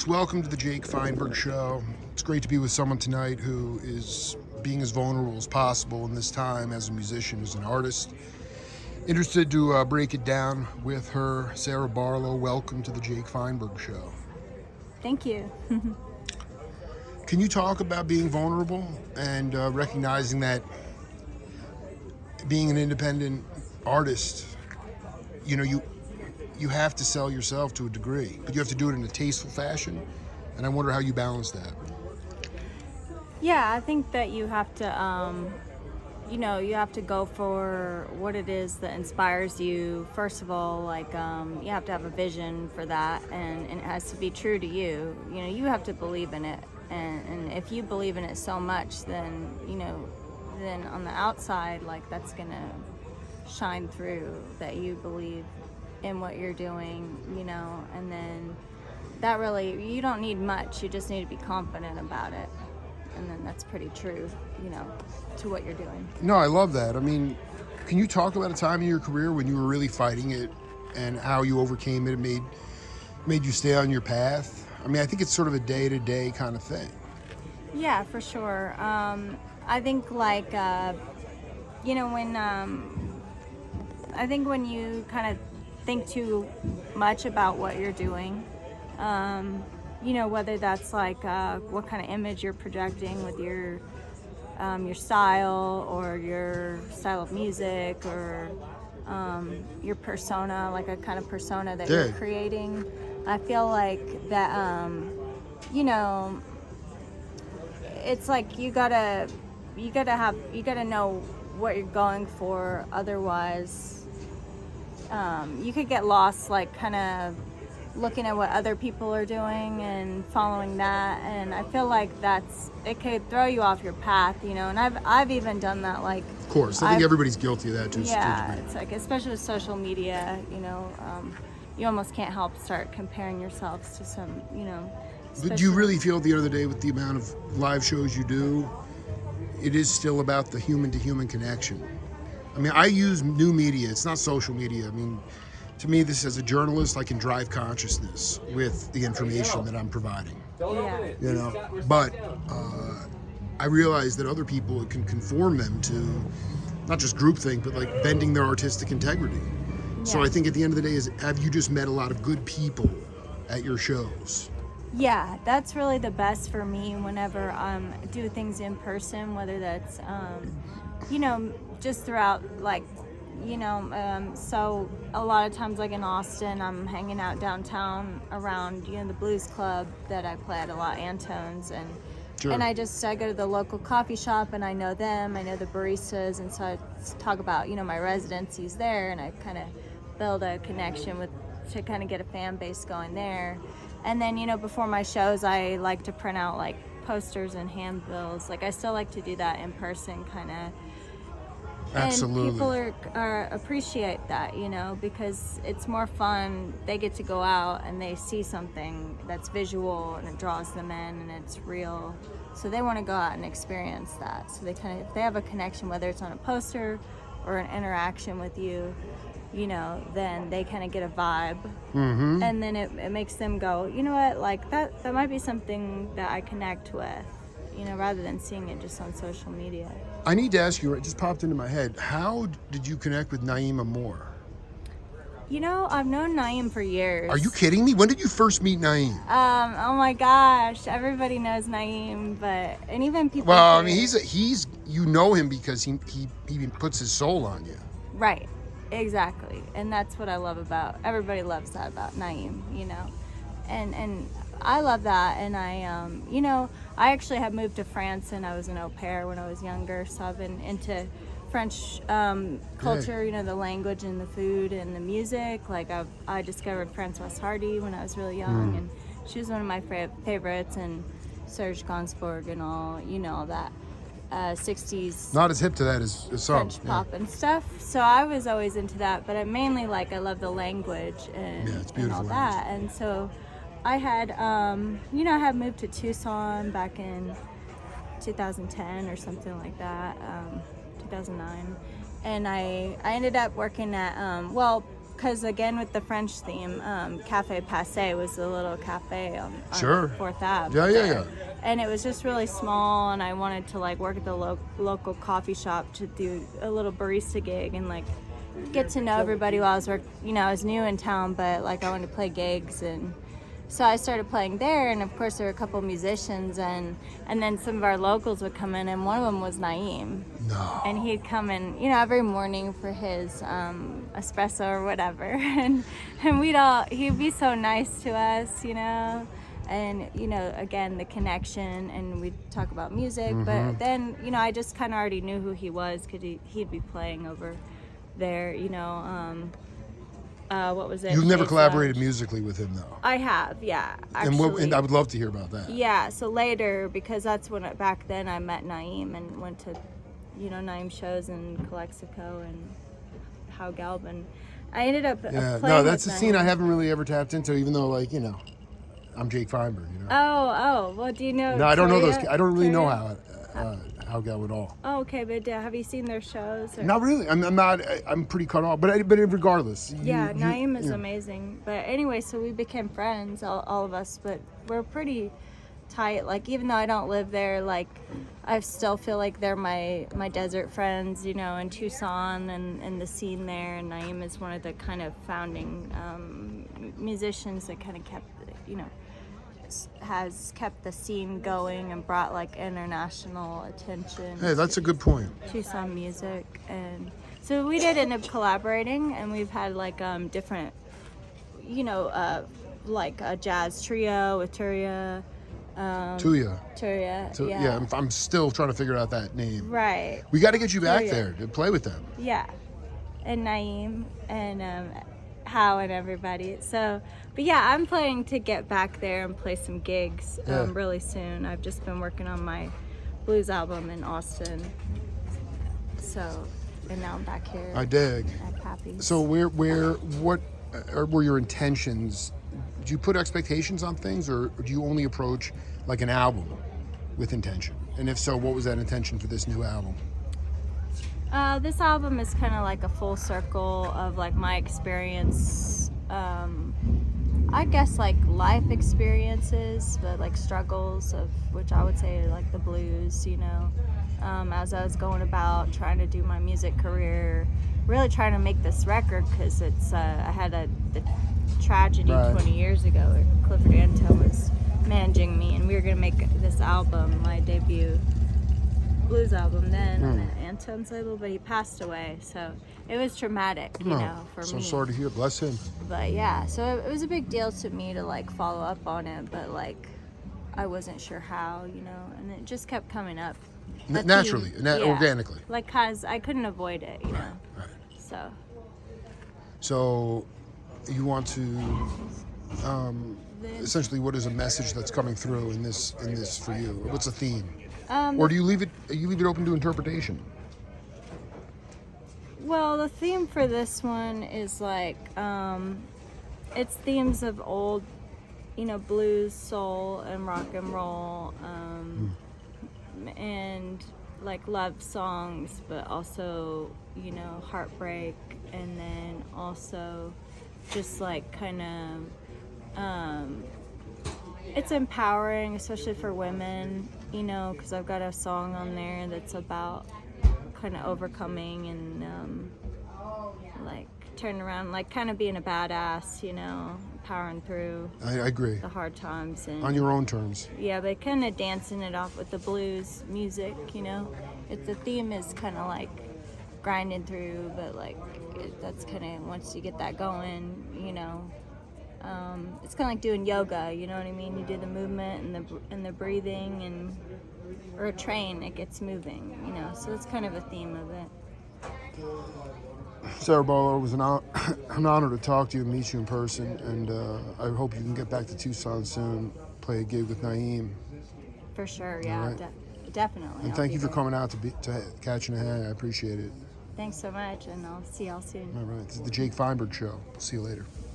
Welcome to the Jake Feinberg Show. It's great to be with someone tonight who is being as vulnerable as possible in this time as a musician, as an artist. Interested to break it down with her, Sarah Barlow. Welcome to the Jake Feinberg Show. Thank you. Can you talk about being vulnerable and recognizing that being an independent artist, you have to sell yourself to a degree, but you have to do it in a tasteful fashion, and I wonder how you balance that. Yeah, I think that you have to, you have to go for what it is that inspires you. First of all, you have to have a vision for that, and it has to be true to you. You have to believe in it, and if you believe in it so much, then, then on the outside, that's gonna shine through that you believe in what you're doing, and then that really, you don't need much, you just need to be confident about it, and then that's pretty true, to what you're doing. No, I love that. I mean, can you talk about a time in your career when you were really fighting it and how you overcame it and made you stay on your path? I mean, I think it's sort of a day-to-day kind of thing. Yeah, for sure. I think when you kind of think too much about what you're doing, whether that's what kind of image you're projecting with your style or your style of music or your persona, like a kind of persona that you're creating. I feel like that, it's like you gotta know what you're going for. Otherwise, you could get lost, kind of looking at what other people are doing and following that. And I feel like it could throw you off your path, and I've even done that. Of course, I think everybody's guilty of that too. Yeah, it's especially with social media, you almost can't help start comparing yourselves to some, But do you really feel at the end of the day, with the amount of live shows you do, it is still about the human-to-human connection? I mean, I use new media. It's not social media. I mean, to me, this as a journalist, I can drive consciousness with the information that I'm providing. Yeah. But I realize that other people, it can conform them to not just groupthink, but bending their artistic integrity. Yeah. So I think at the end of the day, have you just met a lot of good people at your shows? Yeah, that's really the best for me whenever I do things in person, whether that's, just throughout, so a lot of times, in Austin, I'm hanging out downtown around, the blues club that I play at a lot, Antone's, and sure. And I go to the local coffee shop, and I know them, I know the baristas, and so I talk about, my residencies there, and I kind of build a connection to kind of get a fan base going there. And then, before my shows, I like to print out posters and handbills. I still like to do that in person, kind of. Absolutely. And people are appreciate that, because it's more fun. They get to go out and they see something that's visual and it draws them in and it's real. So they want to go out and experience that. So if they have a connection, whether it's on a poster or an interaction with you, then they kind of get a vibe. Mm-hmm. And then it makes them go, you know what, that might be something that I connect with, rather than seeing it just on social media. I need to ask you, it just popped into my head, how did you connect with Naeem Moore? I've known Naeem for years. Are you kidding me? When did you first meet Naeem? Oh my gosh, everybody knows Naeem, and even people. Well, I mean, he's you know him because he puts his soul on you. Right. Exactly, and that's what I love about. Everybody loves that about Naeem, and I love that. And I actually had moved to France, and I was an au pair when I was younger, so I've been into French culture, the language and the food and the music. I discovered Francoise Hardy when I was really young, and she was one of my favorites, and Serge Gainsbourg and all that. 60s not as hip to that as some French pop and stuff, so I was always into that, but I mainly I love the language and, it's and all language. that. And so I had I had moved to Tucson back in 2010 or something like that, 2009, and I ended up working at because again with the French theme, Cafe Passé was a little cafe on Sure. 4th Ave. Yeah. And it was just really small, and I wanted to like work at the local coffee shop to do a little barista gig and like get to know everybody while I was I was new in town, but like I wanted to play gigs, and so I started playing there. And of course there were a couple musicians, and then some of our locals would come in, and one of them was Naeem. No. And he'd come in, every morning for his espresso or whatever, and he'd be so nice to us, and again the connection, and we'd talk about music. But then I just kind of already knew who he was because he'd be playing over there. What was it? You've never collaborated musically with him though. I have, yeah. Actually, And I would love to hear about that. yeah. So later, because that's when back then I met Naeem and went to Naeem shows in Calexico and How Gelb, and I ended up Yeah, playing no, that's a with scene Naeem. I haven't really ever tapped into, even though I'm Jake Feinberg, Oh, well, do you know? No, I don't know those. Toria? I don't really know Toria? how Gal at all. Oh, okay, but have you seen their shows? Or? Not really. I'm not. I'm pretty cut off. But regardless. Yeah, Naeem is amazing. But anyway, so we became friends, all of us. But we're pretty tight. Like even though I don't live there, like I still feel like they're my desert friends. In Tucson and the scene there. And Naeem is one of the kind of founding musicians that kind of kept has kept the scene going and brought like international attention. Hey, that's a good point. Tucson music, and so we did end up collaborating, and we've had like different, like a jazz trio with Turia. Tuya. Yeah. I'm still trying to figure out that name. Right. We got to get you back Tuya. there to play with them. Yeah, and Naeem and How and everybody. So, but yeah, I'm planning to get back there and play some gigs really soon. I've just been working on my blues album in Austin. So, and now I'm back here. I dig. At Pappy's. So what were your intentions? Do you put expectations on things, or do you only approach like an album with intention? And if so, what was that intention for this new album? This album is kind of like a full circle of like my experience, I guess like life experiences, but like struggles of which I would say like the blues, as I was going about trying to do my music career, really trying to make this record because it's I had the tragedy 20 years ago where Clifford Antone was managing me, and we were gonna make this album, my debut blues album then on Antone's label, but he passed away, so it was traumatic, for me. So sorry to hear. Bless him. But yeah, so it was a big deal to me to like follow up on it, but like I wasn't sure how, and it just kept coming up. Naturally, organically. Like, cause I couldn't avoid it, Right. So you want to essentially, what is a message that's coming through in this for you? What's a theme? Or do you leave it open to interpretation? Well, the theme for this one is like it's themes of old, blues, soul, and rock and roll, and like love songs, but also heartbreak, and then also just like kind of it's empowering, especially for women, because I've got a song on there that's about kind of overcoming and like turning around, like kind of being a badass, powering through I agree. the hard times and On your own terms. yeah, but kind of dancing it off with the blues music, the theme is kind of like grinding through, but like that's kind of once you get that going, it's kind of like doing yoga, you know what I mean? You do the movement and the breathing, or a train, it gets moving, so that's kind of a theme of it. Sarah Barlow, it was an honor to talk to you and meet you in person, and I hope you can get back to Tucson soon, play a gig with Naeem. For sure, yeah, right. Definitely. And thank you for coming out to Catching a Hang. I appreciate it. Thanks so much, and I'll see y'all soon. All right, this is the Jake Feinberg Show. See you later.